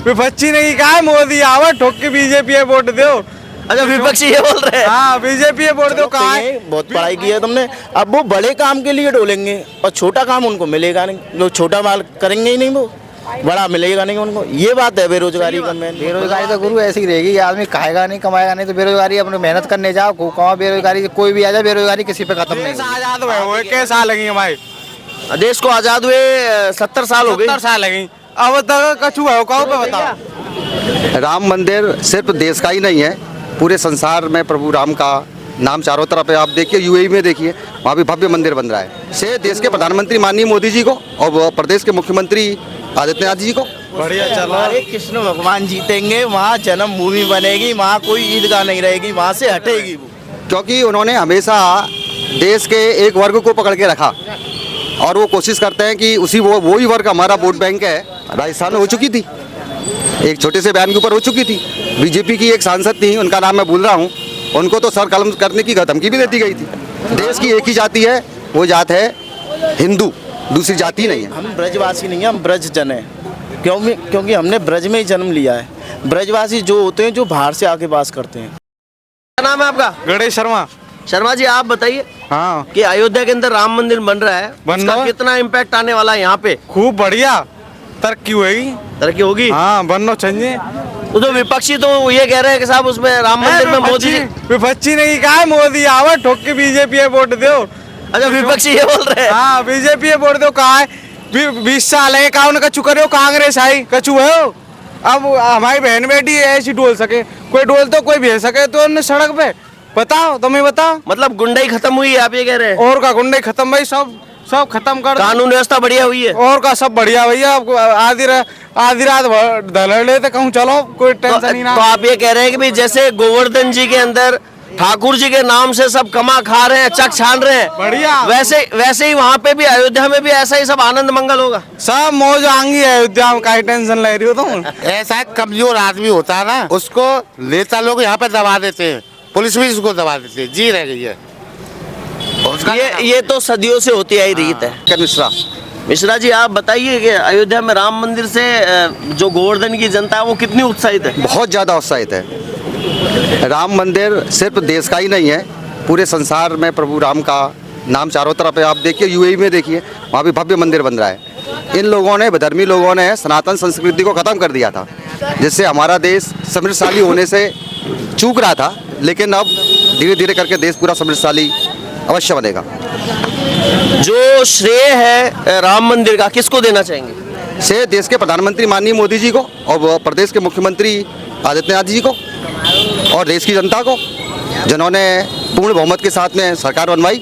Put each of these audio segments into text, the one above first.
विपक्षी नहीं कहा है, मोदी आवा ठोक के बीजेपी है वोट दो। अच्छा, विपक्षी ये बोल रहे हैं। हाँ, बीजेपी है वोट दो। कहा है बहुत पढ़ाई की है तुमने, अब वो बड़े काम के लिए डोलेंगे और छोटा काम उनको मिलेगा नहीं, जो छोटा माल करेंगे ही नहीं वो बड़ा मिलेगा नहीं उनको। ये बात है बेरोजगारी का मेन। बेरोजगारी तो गुरु ऐसी ही रहेगी, आदमी खाएगा नहीं कमाएगा नहीं तो बेरोजगारी, अपने मेहनत करने जाओ कमाओ। बेरोजगारी कोई भी आ जाए, बेरोजगारी किसी पे खत्म नहीं। आजाद हुए कैसा लगेंगे भाई? देश को आजाद हुए 70 साल हो गए। 70 साल लगेंगे, अब तक कछु है कहो पे बताओ। राम मंदिर सिर्फ देश का ही नहीं है, पूरे संसार में प्रभु राम का नाम चारों तरफ है। आप देखिए यूएई में देखिए, वहाँ भी भव्य मंदिर बन रहा है। से देश के प्रधानमंत्री माननीय मोदी जी को और प्रदेश के मुख्यमंत्री आदित्यनाथ जी को बढ़िया चलो। हमारे कृष्ण भगवान जीतेंगे, वहाँ जन्मभूमि बनेगी, वहाँ कोई ईदगाह नहीं रहेगी, वहाँ से हटेगी वो। क्योंकि उन्होंने हमेशा देश के एक वर्ग को पकड़ के रखा और वो कोशिश करते हैं कि उसी वो ही वर्ग हमारा वोट बैंक है। राजस्थान में हो चुकी थी, एक छोटे से बयान के ऊपर हो चुकी थी। बीजेपी की एक सांसद थी, उनका नाम मैं भूल रहा हूँ, उनको तो सर कलम करने की धमकी भी दे दी गई थी। देश की एक ही जाति है, वो जात है हिंदू, दूसरी जाति नहीं है। हम ब्रजवासी नहीं हैं, हम ब्रज जन हैं। क्योंकि हमने ब्रज में ही जन्म लिया है। ब्रजवासी जो होते हैं जो बाहर से आके वास करते हैं। क्या नाम है आपका? गणेश शर्मा। शर्मा जी, आप बताइए हाँ, कि अयोध्या के अंदर राम मंदिर बन रहा है, बन उसका रहा है। कितना इम्पैक्ट आने वाला है यहाँ पे? खूब बढ़िया तरक्की होगी। तरक्की होगी। हाँ, बनना चाहिए। तो विपक्षी तो ये कह रहे हैं कि साहब उसमें राम मंदिर में मोदी जी। विपक्षी नहीं कहा है, मोदी आवा ठोक के बीजेपी है वोट दो। अच्छा, विपक्षी ये बोल रहे हैं। हाँ, बीजेपी है वोट दो। कहा है 20 साल है कहा कछु करे हो, कांग्रेस आई कछु है हो। अब हमारी बहन बेटी ऐसी डोल सके, कोई डोल तो कोई भेज सके तो उन्हें सड़क पे बताओ, तुम्हें बताओ। मतलब गुंडाई खत्म हुई है, आप ये कह रहे हैं? और का गुंडे खत्म भाई, सब खत्म कर दो। कानून व्यवस्था बढ़िया हुई है। और का सब बढ़िया भैया। आधी रात धड़ लेते कहूँ चलो, कोई टेंशन ही ना। तो आप ये कह रहे हैं कि भाई जैसे गोवर्धन जी के अंदर ठाकुर जी के नाम से सब कमा खा रहे हैं, चक छान रहे हैं, बढ़िया। वैसे ही वहाँ पे भी अयोध्या में भी ऐसा ही सब आनंद मंगल होगा। सब मौज आंगी है अयोध्या में, काहे टेंशन ले रही हो तुम? ऐसा कमजोर आदमी होता है ना, उसको नेता लोग यहाँ पे दबा देते हैं, पुलिस भी उसको दबा देती है, जी रह गई है। ये तो सदियों से होती आई रीत है। मिश्रा जी, आप बताइए कि अयोध्या में राम मंदिर से जो गोवर्धन की जनता है वो कितनी उत्साहित है? बहुत ज़्यादा उत्साहित है। राम मंदिर सिर्फ देश का ही नहीं है, पूरे संसार में प्रभु राम का नाम चारों तरफ है। आप देखिए यूएई में देखिए, वहाँ भी भव्य मंदिर बन रहा है। इन लोगों ने, धर्मी लोगों ने सनातन संस्कृति को ख़त्म कर दिया था, जिससे हमारा देश समृद्धशाली होने से चूक रहा था। लेकिन अब धीरे धीरे करके देश पूरा समृद्धशाली अवश्य बनेगा। जो श्रेय है राम मंदिर का किसको देना चाहेंगे? से देश के प्रधानमंत्री माननीय मोदी जी को और प्रदेश के मुख्यमंत्री आदित्यनाथ जी को और देश की जनता को, जिन्होंने पूर्ण बहुमत के साथ में सरकार बनवाई।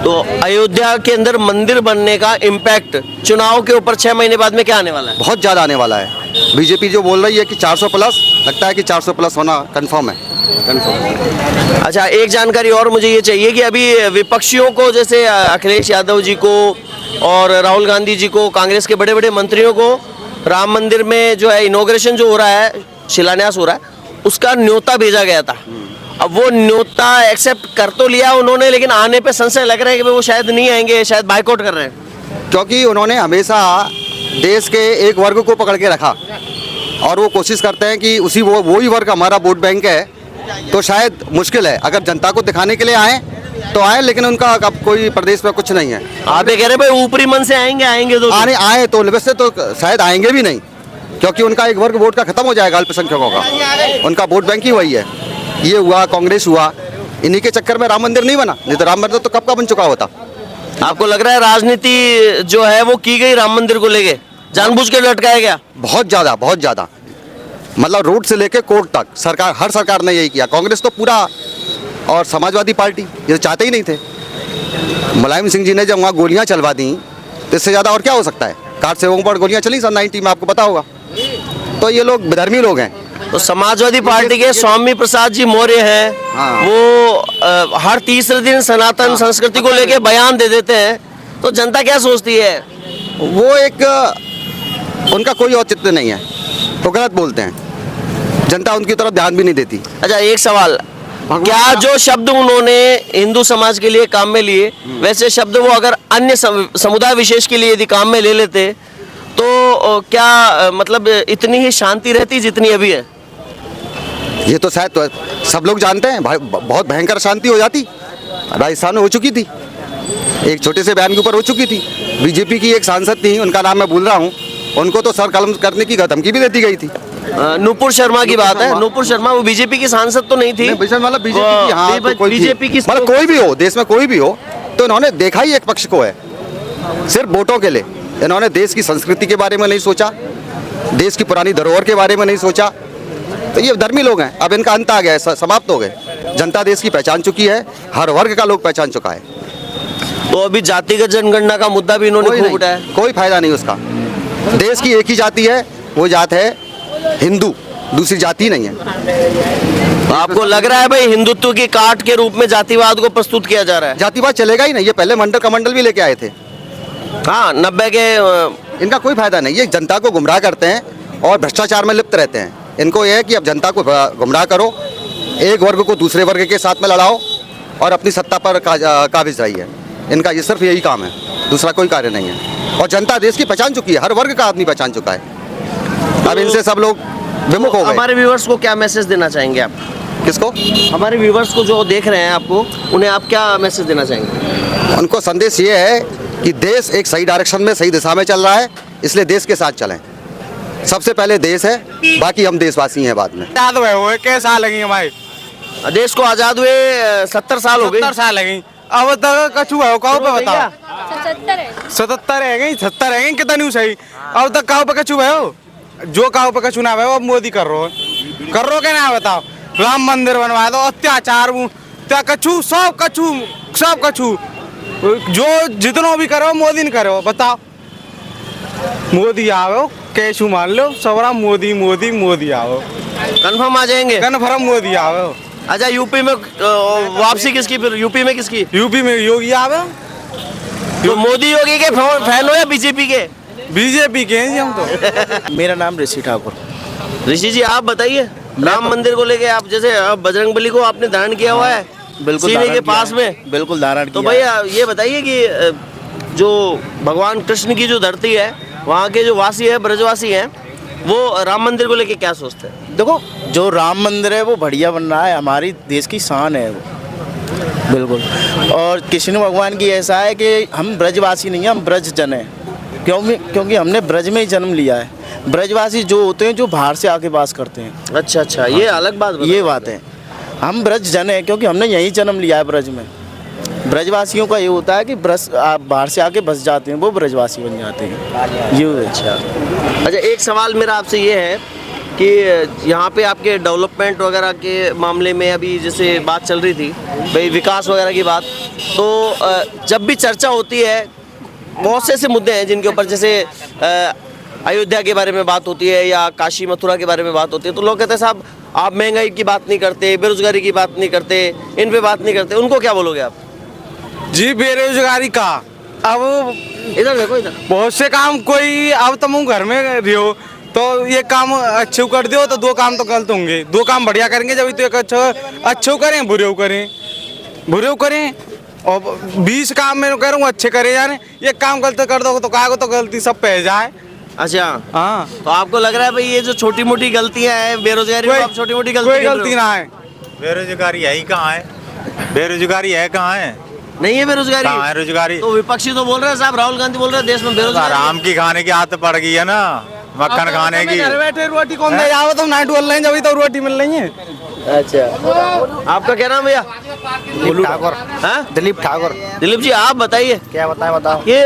तो अयोध्या के अंदर मंदिर बनने का इम्पैक्ट चुनाव के ऊपर 6 महीने बाद में क्या आने वाला है? बहुत ज़्यादा आने वाला है। बीजेपी जो बोल रही है कि 400 प्लस, लगता है कि 400 प्लस होना कंफर्म है। अच्छा, एक जानकारी और मुझे ये चाहिए कि अभी विपक्षियों को, जैसे अखिलेश यादव जी को और राहुल गांधी जी को, कांग्रेस के बड़े बड़े मंत्रियों को राम मंदिर में जो है इनॉग्रेशन जो हो रहा है, शिलान्यास हो रहा है, उसका न्योता भेजा गया था। अब वो न्योता एक्सेप्ट कर तो लिया उन्होंने, लेकिन आने पे संशय लग रहा है कि वो शायद नहीं आएंगे, शायद बाइकआउट कर रहे हैं। क्योंकि उन्होंने हमेशा देश के एक वर्ग को पकड़ के रखा और वो कोशिश करते हैं कि उसी वो ही वर्ग हमारा वोट बैंक है। तो शायद मुश्किल है, अगर जनता को दिखाने के लिए आए तो आए, लेकिन उनका अब कोई प्रदेश में कुछ नहीं है। आप ये कह रहे भाई ऊपरी मन से आएंगे तो आए तो वैसे तो शायद आएंगे भी नहीं, क्योंकि उनका एक वर्ग वोट का खत्म हो जाएगा, अल्पसंख्यकों का। उनका वोट बैंक ही वही है। ये हुआ, कांग्रेस हुआ, इन्हीं के चक्कर में राम मंदिर नहीं बना, नहीं तो राम मंदिर तो कब का बन चुका होता। आपको लग रहा है राजनीति जो है वो की गई राम मंदिर को लेके, जानबूझ के लटकाया गया? बहुत ज़्यादा, मतलब रोड से लेके कोर्ट तक सरकार, हर सरकार ने यही किया। कांग्रेस तो पूरा, और समाजवादी पार्टी ये चाहते ही नहीं थे। मुलायम सिंह जी ने जब वहाँ गोलियाँ चलवा दी, तो इससे ज़्यादा और क्या हो सकता है? कार सेवकों पर गोलियाँ चली सन 90 में, आपको पता होगा। तो ये लोग धर्मी लोग हैं। तो समाजवादी पार्टी के स्वामी प्रसाद जी मौर्य हैं, हाँ। वो हर तीसरे दिन सनातन संस्कृति को लेके बयान दे देते हैं, तो जनता क्या सोचती है? वो एक, उनका कोई औचित्य नहीं है, वो गलत बोलते हैं, जनता उनकी तरफ ध्यान भी नहीं देती। अच्छा, एक सवाल, क्या जो शब्द उन्होंने हिंदू समाज के लिए काम में लिए, वैसे शब्द वो अगर अन्य समुदाय विशेष के लिए यदि काम में ले लेते तो क्या मतलब इतनी ही शांति रहती जितनी अभी है? ये तो शायद तो सब लोग जानते हैं, बहुत भयंकर शांति हो जाती। राजस्थान में हो चुकी थी, एक छोटे से बयान के ऊपर हो चुकी थी। बीजेपी की एक सांसद थी, उनका नाम मैं भूल रहा हूँ, उनको तो सर कलम करने की धमकी भी दे दी गई थी। नूपुर शर्मा की बात है। नूपुर शर्मा वो बीजेपी की सांसद तो नहीं थी, मतलब बीजेपी की, हाँ, तो कोई बीजेपी की मतलब कोई भी हो, देश में कोई भी हो, तो इन्होंने देखा ही एक पक्ष को है, सिर्फ वोटों के लिए। इन्होंने देश की संस्कृति के बारे में नहीं सोचा, देश की पुरानी धरोहर के बारे में नहीं सोचा। तो ये धर्मी लोग हैं, अब इनका अंत आ गया है, समाप्त हो गए। जनता देश की पहचान चुकी है, हर वर्ग का लोग पहचान चुका है। तो अभी जातिगत जनगणना का मुद्दा भी इन्होंने खूब उठाया। कोई फायदा नहीं उसका। देश की एक ही जाति है, वो जात है हिंदू, दूसरी जाति नहीं है। तो आपको लग रहा है भाई हिंदुत्व की काट के रूप में जातिवाद को प्रस्तुत किया जा रहा है? जातिवाद चलेगा ही नहीं। ये पहले मंडल कमंडल भी लेके आए थे। हाँ, 90 के इनका कोई फायदा नहीं, ये जनता को गुमराह करते हैं और भ्रष्टाचार में लिप्त रहते हैं। इनको यह है कि अब जनता को गुमराह करो, एक वर्ग को दूसरे वर्ग के साथ में लड़ाओ और अपनी सत्ता पर काबिज रहिए। इनका ये सिर्फ यही काम है, दूसरा कोई कार्य नहीं है। और जनता देश की पहचान चुकी है, हर वर्ग का आदमी पहचान चुका है। अब इनसे सब लोग विमुख हो गए। हमारे व्यूअर्स को क्या मैसेज देना चाहेंगे आप? किसको? हमारे व्यूअर्स को जो देख रहे हैं आपको, उन्हें आप क्या मैसेज देना चाहेंगे? उनको संदेश ये है कि देश एक सही डायरेक्शन में, सही दिशा में चल रहा है, इसलिए देश के साथ चलें। सबसे पहले देश है, बाकी हम देशवासी हैं बाद में। आजाद हुए कैसा लगी हमारे देश को आजाद हुए 70 साल हो गए। 70 साल लगी, अब तक कछु है कहो पे बताओ। 77 है गई, 70 है गई, कितना न्यूज है अब तक कहो पे कछु है? जो कहो पे कछु ना है अब मोदी कर रो के ना बताओ। राम मंदिर बनवा दो, अत्याचार कछु सब कछु जो जितनो भी करो मोदी ने करो। बताओ मोदी आओ कैसू मान लो, सबरा मोदी मोदी मोदी आओ, कंफर्म आ जाएंगे। कन्फर्म मोदी आओ। अच्छा, यूपी में वापसी किसकी? फिर यूपी में किसकी? यूपी में योगी आवे। तो मोदी योगी के फैन हो या बीजेपी के? बीजेपी के हैं जी हम तो। मेरा नाम ऋषि ठाकुर। ऋषि जी, आप बताइए, राम मंदिर को लेके आप जैसे बजरंगबली को आपने धारण किया हुआ है बिल्कुल सीने के धारण पास किया है। में। बिल्कुल धारण तो किया भैया ये बताइए कि जो भगवान कृष्ण की जो धरती है, वहाँ के जो वासी है, ब्रजवासी हैं, वो राम मंदिर को लेके क्या सोचते हैं? देखो, जो राम मंदिर है वो बढ़िया बन रहा है, हमारी देश की शान है वो, बिल्कुल। और कृष्ण भगवान की ऐसा है कि हम ब्रजवासी नहीं हैं, हम ब्रज जन हैं। क्योंकि हमने ब्रज में ही जन्म लिया है। ब्रजवासी जो होते हैं जो बाहर से आके वास करते हैं। अच्छा, ये अलग बात ये बात है। हम ब्रज जन हैं क्योंकि हमने यहीं जन्म लिया है ब्रज में। ब्रजवासियों का ये होता है कि ब्रज आप बाहर से आके बस जाते हैं, वो ब्रजवासी बन जाते हैं। ये अच्छा, एक सवाल मेरा आपसे ये है कि यहाँ पे आपके डेवलपमेंट वगैरह के मामले में अभी जैसे बात चल रही थी भाई, विकास वगैरह की बात, तो जब भी चर्चा होती है बहुत से ऐसे मुद्दे हैं जिनके ऊपर, जैसे अयोध्या के बारे में बात होती है या काशी मथुरा के बारे में बात होती है, तो लोग कहते हैं साहब आप महंगाई की बात नहीं करते, बेरोजगारी की बात नहीं करते, इन पे बात नहीं करते। उनको क्या बोलोगे आप? जी बेरोजगारी का अब इधर देखो, इधर बहुत से काम कोई, अब तुम घर में रहो तो ये काम अच्छे कर दो तो दो काम तो गलत होंगे। दो काम बढ़िया करेंगे जब तो एक अच्छे करें, बुरे करें और 20 काम मैं कह रहा हूँ अच्छे करे जाने। ये काम गलत कर दो तो कागो तो गलती सब पे जाए। अच्छा, हाँ, तो आपको लग रहा है भाई ये जो छोटी मोटी गलतियां हैं बेरोजगारी में, आप छोटी मोटी कोई गलती ना है। बेरोजगारी यही कहाँ है? बेरोजगारी है कहाँ है? नहीं है बेरोजगारी। कहाँ है रोजगारी? तो विपक्षी तो बोल रहे हैं साहब, राहुल गांधी बोल रहे हैं देश में बेरोजगारी। आराम की खाने की आदत पड़ गई है ना, मक्खन खाने की। घर बैठे रोटी कौन दे जाओ, तुम नाइट बोल रहे हैं जब तो रोटी मिल रही है। अच्छा, आपका क्या नाम भैया? दिलीप ठाकुर। हाँ, दिलीप ठाकुर। दिलीप जी आप बताइए, क्या बताओ। ये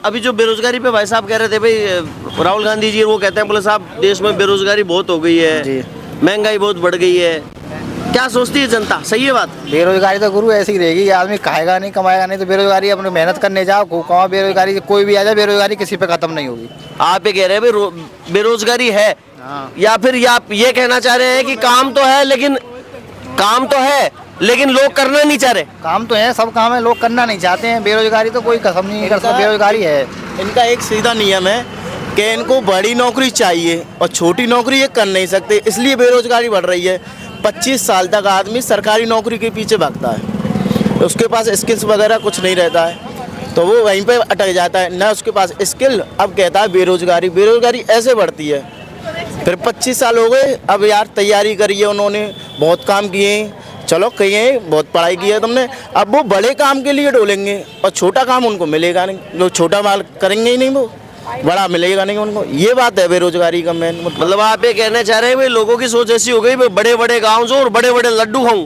अभी जो बेरोजगारी पे भाई साहब कह रहे थे भाई, राहुल गांधी जी वो कहते हैं, बोले साहब देश में बेरोजगारी बहुत हो गई है, महंगाई बहुत बढ़ गई है, क्या सोचती है जनता? सही है बात? बेरोजगारी तो गुरु ऐसी ही रहेगी, आदमी खाएगा नहीं कमाएगा नहीं तो बेरोजगारी, अपने मेहनत करने जाओ कमाओ। बेरोजगारी कोई भी आ जाए, बेरोजगारी किसी पे खत्म नहीं होगी। आप ये कह रहे हैं भाई बेरोजगारी है, या फिर आप ये कहना चाह रहे हैं कि काम तो है लेकिन लोग करना नहीं चाह रहे? काम तो है, सब काम है, लोग करना नहीं चाहते हैं। बेरोजगारी तो कोई खत्म नहीं कर सकता, बेरोजगारी है। इनका एक सीधा नियम है कि इनको बड़ी नौकरी चाहिए और छोटी नौकरी ये कर नहीं सकते, इसलिए बेरोजगारी बढ़ रही है। 25 साल तक आदमी सरकारी नौकरी के पीछे भागता है, उसके पास स्किल्स वगैरह कुछ नहीं रहता है, तो वो वहीं पे अटक जाता है, ना उसके पास स्किल। अब कहता है बेरोजगारी, बेरोजगारी ऐसे बढ़ती है। फिर 25 साल हो गए, अब यार तैयारी करी है उन्होंने, बहुत काम किए हैं, चलो कहिए बहुत पढ़ाई की है तुमने, अब वो बड़े काम के लिए डोलेंगे और छोटा काम उनको मिलेगा नहीं, जो छोटा माल करेंगे ही नहीं वो बड़ा मिलेगा नहीं उनको। ये बात है बेरोजगारी का मेन मतलब आप ये कहना चाह रहे हैं भाई लोगों की सोच ऐसी हो गई भाई बड़े बड़े गाँव जो और बड़े बड़े लड्डू खाऊं।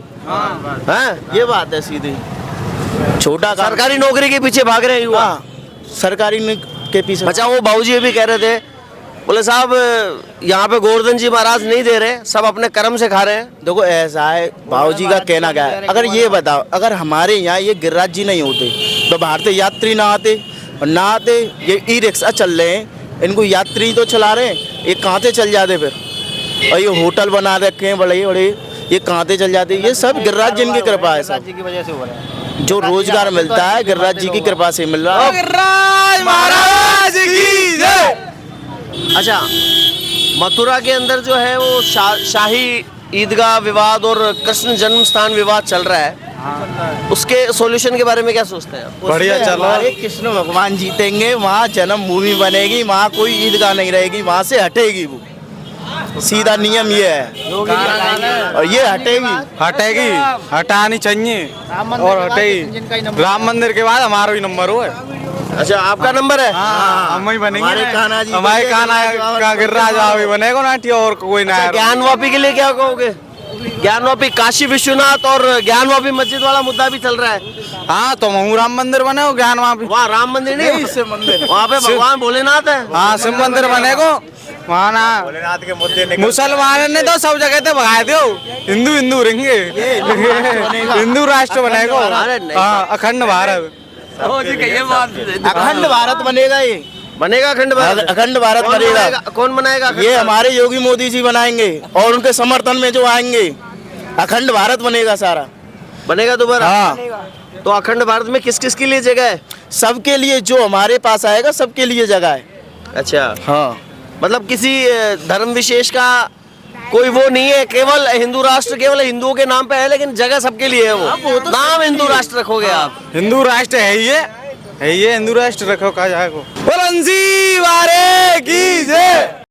हाँ, ये बात है सीधी। छोटा काम, सरकारी नौकरी के पीछे भाग रहे हैं युवा। हाँ, सरकारी के पीछे। अच्छा, वो बाबूजी ये भी कह रहे थे, बोले साहब यहाँ पे गोवर्धन जी महाराज नहीं दे रहे, सब अपने कर्म से खा रहे हैं। देखो ऐसा है, बाबूजी का कहना क्या है, अगर ये बताओ, अगर हमारे यहाँ ये गिरिराज जी नहीं होते तो बाहर से यात्री ना आते, और ना आते ये ई रिक्शा चल रहे हैं, इनको यात्री तो चला रहे हैं, ये कहाँ से चल जाते फिर। और ये होटल बना रखे हैं बड़े बड़े, ये कहाँ से चल जाते। ये सब गिरिराज जी की कृपा है, सब जी की वजह से हो रहा है। जो रोजगार मिलता है गिरिराज जी की कृपा से मिल रहा है। गिरिराज महाराज की जय। अच्छा, मथुरा के अंदर जो है वो शाही ईदगाह विवाद और कृष्ण जन्म स्थान विवाद चल रहा है, उसके सॉल्यूशन के बारे में क्या सोचते हैं आप? बढ़िया उसमें चलो। हमारे कृष्ण भगवान जीतेंगे, वहाँ जन्मभूमि बनेगी, वहाँ कोई ईदगाह नहीं रहेगी, वहाँ से हटेगी वो, सीधा नियम ये है। और ये हटेगी, हटानी चाहिए और हटेगी। राम मंदिर के बाद हमारा भी नंबर हो है। अच्छा, आपका नंबर है? हाँ, हम ही बनेंगे। हमारे कान्हा जी हमारे बनेंगे, कान्हा का गिरिराज भी बनेगा ना, और कोई ना। ज्ञानवापी के लिए क्या कहोगे? ज्ञानवापी, काशी विश्वनाथ और ज्ञानवापी मस्जिद वाला मुद्दा भी चल रहा है। हाँ, तो महू राम मंदिर बने हो, ज्ञान वहाँ भी। वहाँ राम मंदिर नहीं, शिव मंदिर, वहाँ पे भगवान भोलेनाथ है। हाँ, शिव मंदिर बनेगो वहाँ ना। भोलेनाथ के मुद्दे निकल मुसलमान ने तो सब जगह ते भगाए दो, हिंदू हिंदू रहेंगे, हिंदू राष्ट्र बनेगा। अरे नहीं। हाँ, अखंड भारत। अखंड भारत बनेगा, ये बनेगा अखंड भारत। अखंड भारत बनेगा। कौन बनाएगा अखंड ये भारत? हमारे योगी मोदी जी बनाएंगे और उनके समर्थन में जो आएंगे, अखंड भारत बनेगा सारा। बनेगा दोबारा? हाँ, तो अखंड भारत में किस किस के लिए जगह है? सबके लिए, जो हमारे पास आएगा सबके लिए जगह है। अच्छा, हाँ, मतलब किसी धर्म विशेष का कोई वो नहीं है, केवल हिंदू राष्ट्र केवल हिंदुओं के नाम पे है, लेकिन जगह सबके लिए है। वो नाम हिंदू राष्ट्र रखोगे आप? हिंदू राष्ट्र है ये हिंदू राष्ट्र रखो कहा जाएगा। बुलंदी वारे की जय।